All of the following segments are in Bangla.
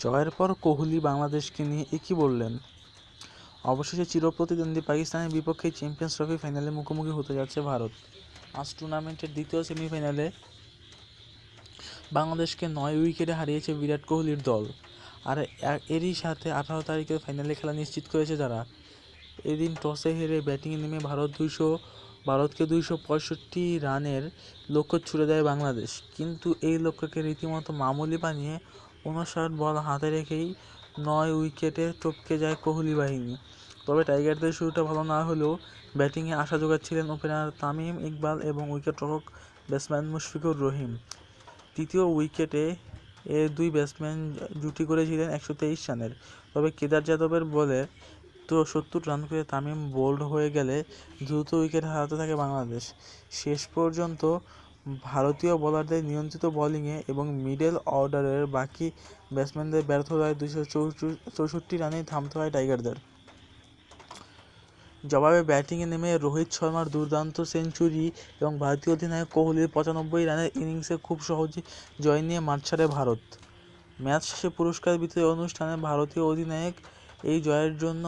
জয়ের পর কোহলি বাংলাদেশকে নিয়ে একই বললেন। অবশেষে চিরপ্রতিদ্বন্দ্বী পাকিস্তানের বিপক্ষে চ্যাম্পিয়ন্স ট্রফি ফাইনালে মুখোমুখি হতে যাচ্ছে ভারত। আজ টুর্নামেন্টের দ্বিতীয় সেমিফাইনালে বাংলাদেশকে 9 উইকেটে হারিয়েছে বিরাট কোহলির দল। আর এরই সাথে 18 তারিখের ফাইনালে খেলা নিশ্চিত করেছে তারা। এদিন টসে হেরে ব্যাটিংয়ে নেমে ভারতকে 265 রানের লক্ষ্য ছুড়ে দেয় বাংলাদেশ। কিন্তু এই লক্ষ্যকে রীতিমতো মামুলি বানিয়ে 59 বল হাতে রেখেই 9 উইকেটে টপকে যায় কোহলি বাহিনী। তবে টাইগারদের শুরুটা ভালো না হলেও ব্যাটিংয়ে আশা জোগাচ্ছিলেন ওপেনার তামিম ইকবাল এবং উইকেটরক্ষক ব্যাটসম্যান মুশফিকুর রহিম। তৃতীয় উইকেটে দুই ব্যাটসম্যান জুটি করেছিলেন 123 রানের। তবে কেদার যাদবের বলে 70 রান করে তামিম বোল্ড হয়ে গেলে দ্রুত উইকেট হারাতে থাকে বাংলাদেশ। শেষ পর্যন্ত ভারতীয় বোলারদের নিয়ন্ত্রিত বোলিংয়ে এবং মিডল অর্ডারের বাকি ব্যাটসম্যানদের ব্যর্থতায় 264 রানেই থামতে হয় টাইগারদের। জবাবে ব্যাটিংয়ে নেমে রোহিত শর্মার দুর্দান্ত সেঞ্চুরি এবং ভারতীয় অধিনায়ক কোহলির 95 রানের ইনিংসে খুব সহজেই জয় নিয়ে মাঠ ছাড়ে ভারত। ম্যাচ শেষে পুরস্কার বিতরণী অনুষ্ঠানে ভারতীয় অধিনায়ক এই জয়ের জন্য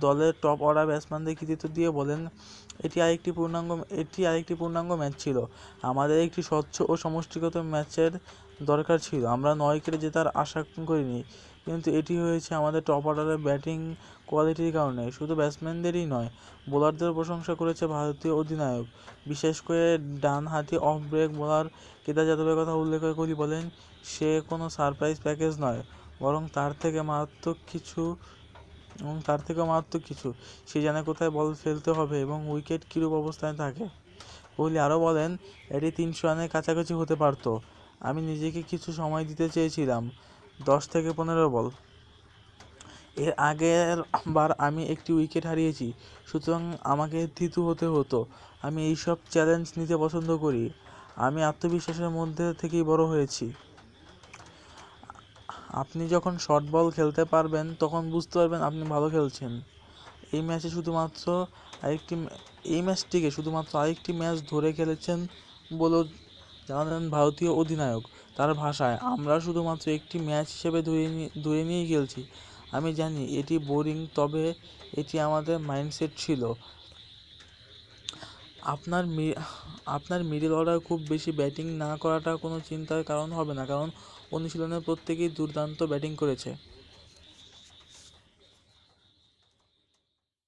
দলের টপ অর্ডার ব্যাটসম্যানদের কৃতিত্ব দিয়ে বলেন, এটি আরেকটি পূর্ণাঙ্গ ম্যাচ ছিল। আমাদের একটি স্বচ্ছ ও সমষ্টিগত ম্যাচের দরকার ছিল। আমরা 9 উইকেটে জেতার আশা করিনি, কিন্তু এটি হয়েছে আমাদের টপ অর্ডারের ব্যাটিং কোয়ালিটির কারণে। শুধু ব্যাটসম্যানদেরই নয়, বোলারদেরও প্রশংসা করেছে ভারতীয় অধিনায়ক। বিশেষ করে ডানহাতি অফ ব্রেক বোলার কেদার যাদবের কথা উল্লেখ করে কোহলি বলেন, সে কোনো সারপ্রাইজ প্যাকেজ নয়, বরং তার থেকেও মারাত্মক কিছু। সে জানে কোথায় বল ফেলতে হবে এবং উইকেট কীরূপ অবস্থানে থাকে। কোহলি আরও বলেন, এটি 300 রানের কাছাকাছি হতে পারত। আমি নিজেকে কিছু সময় দিতে চেয়েছিলাম, 10 থেকে 15 বল। এর আগের বার আমি একটি উইকেট হারিয়েছি, সুতরাং আমাকে থিতু হতে হতো। আমি এইসব চ্যালেঞ্জ নিতে পছন্দ করি। আমি আত্মবিশ্বাসের মধ্যে থেকেই বড় হয়েছি। আপনি যখন শর্ট বল খেলতে পারবেন তখন বুঝতে পারবেন আপনি ভালো খেলছেন। এই ম্যাচটিকে শুধুমাত্র আরেকটি ম্যাচ ধরে খেলেছেন বলেও জানালেন ভারতীয় অধিনায়ক। তার ভাষায়, আমরা শুধুমাত্র একটি ম্যাচ হিসেবে ধরে নিয়েই খেলছি। আমি জানি এটি বোরিং, তবে এটি আমাদের মাইন্ডসেট ছিল। আপনার মিডল অর্ডার খুব বেশি ব্যাটিং না করাটা কোনো চিন্তার কারণ হবে না, কারণ অনুশীলনে প্রত্যেকেই দুর্দান্ত ব্যাটিং করেছে।